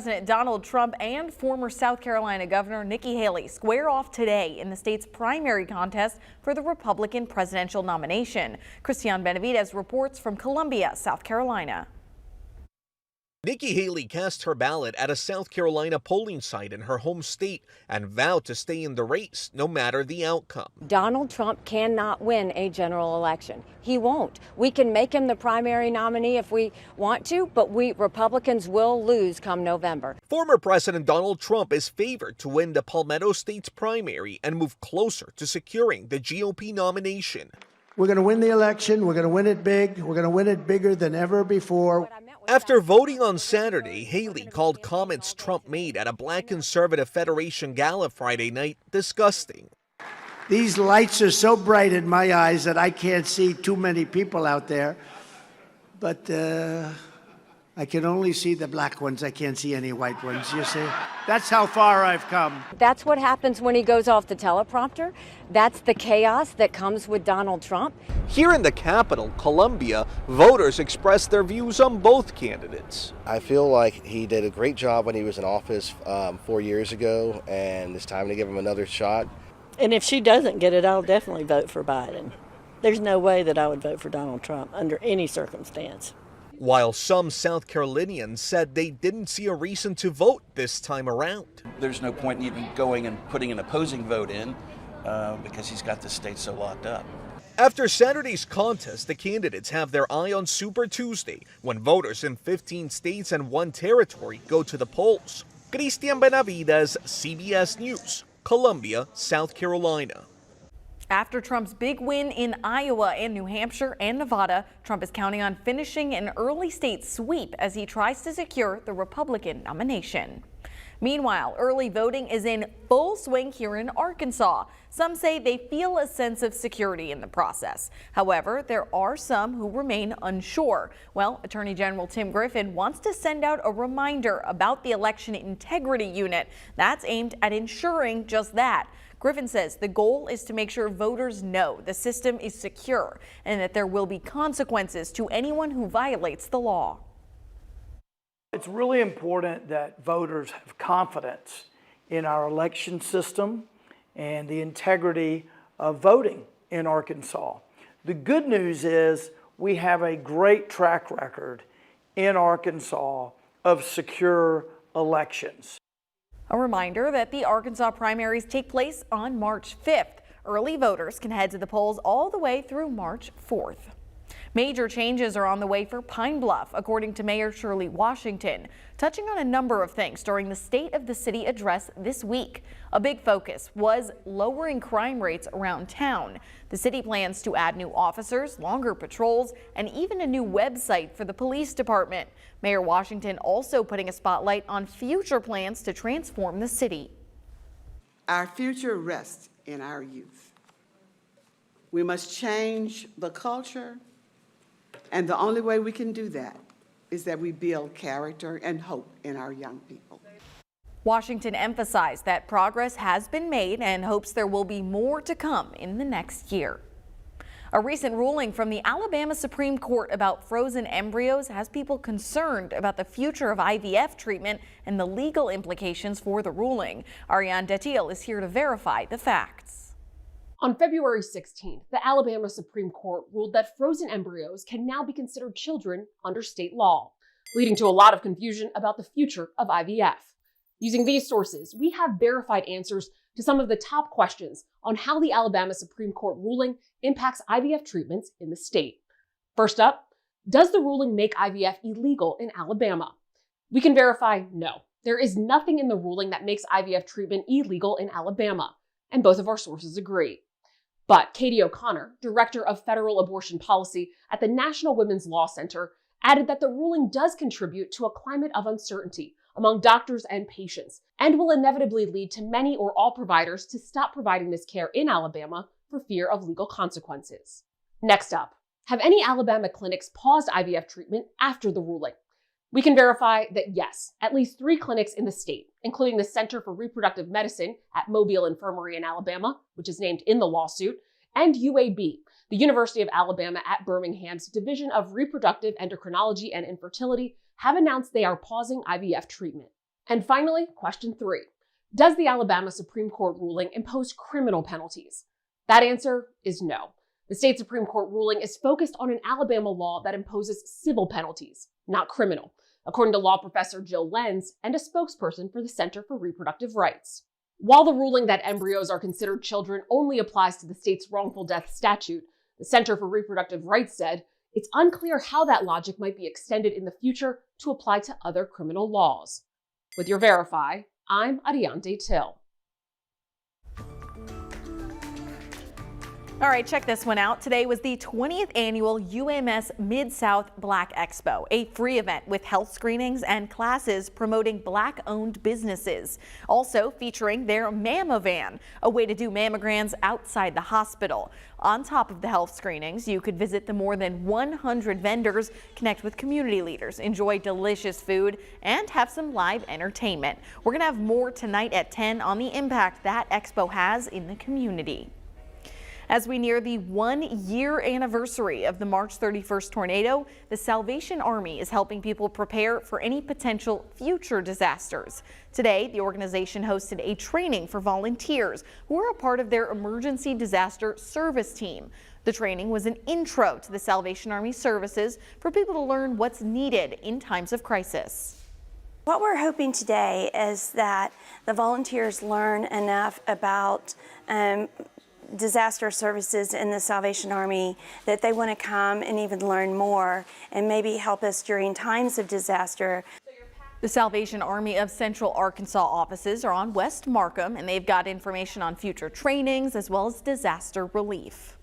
President Donald Trump and former South Carolina Governor Nikki Haley square off today in the state's primary contest for the Republican presidential nomination. Christian Benavides reports from Columbia, South Carolina. Nikki Haley cast her ballot at a South Carolina polling site in her home state and vowed to stay in the race no matter the outcome. Donald Trump cannot win a general election. He won't. We can make him the primary nominee if we want to, but Republicans will lose come November. Former President Donald Trump is favored to win the Palmetto State's primary and move closer to securing the GOP nomination. We're going to win the election. We're going to win it big. We're going to win it bigger than ever before. After voting on Saturday, Haley called comments Trump made at a Black Conservative Federation gala Friday night disgusting. These lights are so bright in my eyes that I can't see too many people out there. But I can only see the black ones. I can't see any white ones, you see? That's how far I've come. That's what happens when he goes off the teleprompter. That's the chaos that comes with Donald Trump. Here in the capital, Columbia, voters expressed their views on both candidates. I feel like he did a great job when he was in office 4 years ago, and it's time to give him another shot. And if she doesn't get it, I'll definitely vote for Biden. There's no way that I would vote for Donald Trump under any circumstance. While some South Carolinians said they didn't see a reason to vote this time around. There's no point in even going and putting an opposing vote in because he's got the state so locked up. After Saturday's contest, the candidates have their eye on Super Tuesday, when voters in 15 states and 1 territory go to the polls. Christian Benavides, CBS News, Columbia, South Carolina. After Trump's big win in Iowa and New Hampshire and Nevada, Trump is counting on finishing an early state sweep as he tries to secure the Republican nomination. Meanwhile, early voting is in full swing here in Arkansas. Some say they feel a sense of security in the process. However, there are some who remain unsure. Well, Attorney General Tim Griffin wants to send out a reminder about the Election Integrity Unit that's aimed at ensuring just that. Griffin says the goal is to make sure voters know the system is secure and that there will be consequences to anyone who violates the law. It's really important that voters have confidence in our election system and the integrity of voting in Arkansas. The good news is we have a great track record in Arkansas of secure elections. A reminder that the Arkansas primaries take place on March 5th. Early voters can head to the polls all the way through March 4th. Major changes are on the way for Pine Bluff, according to Mayor Shirley Washington, touching on a number of things during the State of the City address this week. A big focus was lowering crime rates around town. The city plans to add new officers, longer patrols, and even a new website for the police department. Mayor Washington also putting a spotlight on future plans to transform the city. Our future rests in our youth. We must change the culture, and the only way we can do that is that we build character and hope in our young people. Washington emphasized that progress has been made and hopes there will be more to come in the next year. A recent ruling from the Alabama Supreme Court about frozen embryos has people concerned about the future of IVF treatment and the legal implications for the ruling. Ariane Detil is here to verify the facts. On February 16th, the Alabama Supreme Court ruled that frozen embryos can now be considered children under state law, leading to a lot of confusion about the future of IVF. Using these sources, we have verified answers to some of the top questions on how the Alabama Supreme Court ruling impacts IVF treatments in the state. First up, does the ruling make IVF illegal in Alabama? We can verify no. There is nothing in the ruling that makes IVF treatment illegal in Alabama, and both of our sources agree. But Katie O'Connor, Director of Federal Abortion Policy at the National Women's Law Center, added that the ruling does contribute to a climate of uncertainty among doctors and patients, and will inevitably lead to many or all providers to stop providing this care in Alabama for fear of legal consequences. Next up, have any Alabama clinics paused IVF treatment after the ruling? We can verify that yes, at least 3 clinics in the state, including the Center for Reproductive Medicine at Mobile Infirmary in Alabama, which is named in the lawsuit, and UAB, the University of Alabama at Birmingham's Division of Reproductive Endocrinology and Infertility, have announced they are pausing IVF treatment. And finally, question 3. Does the Alabama Supreme Court ruling impose criminal penalties? That answer is no. The state Supreme Court ruling is focused on an Alabama law that imposes civil penalties, not criminal, according to law professor Jill Lenz and a spokesperson for the Center for Reproductive Rights. While the ruling that embryos are considered children only applies to the state's wrongful death statute, the Center for Reproductive Rights said it's unclear how that logic might be extended in the future to apply to other criminal laws. With your Verify, I'm Ariante Till. All right, check this one out. Today was the 20th annual UMS Mid-South Black Expo, a free event with health screenings and classes promoting Black-owned businesses. Also featuring their Mamma Van, a way to do mammograms outside the hospital. On top of the health screenings, you could visit the more than 100 vendors, connect with community leaders, enjoy delicious food, and have some live entertainment. We're going to have more tonight at 10 on the impact that expo has in the community. As we near the 1-year anniversary of the March 31st tornado, the Salvation Army is helping people prepare for any potential future disasters. Today, the organization hosted a training for volunteers who are a part of their emergency disaster service team. The training was an intro to the Salvation Army services for people to learn what's needed in times of crisis. What we're hoping today is that the volunteers learn enough about disaster services in the Salvation Army that they want to come and even learn more and maybe help us during times of disaster. The Salvation Army of Central Arkansas offices are on West Markham, and they've got information on future trainings as well as disaster relief.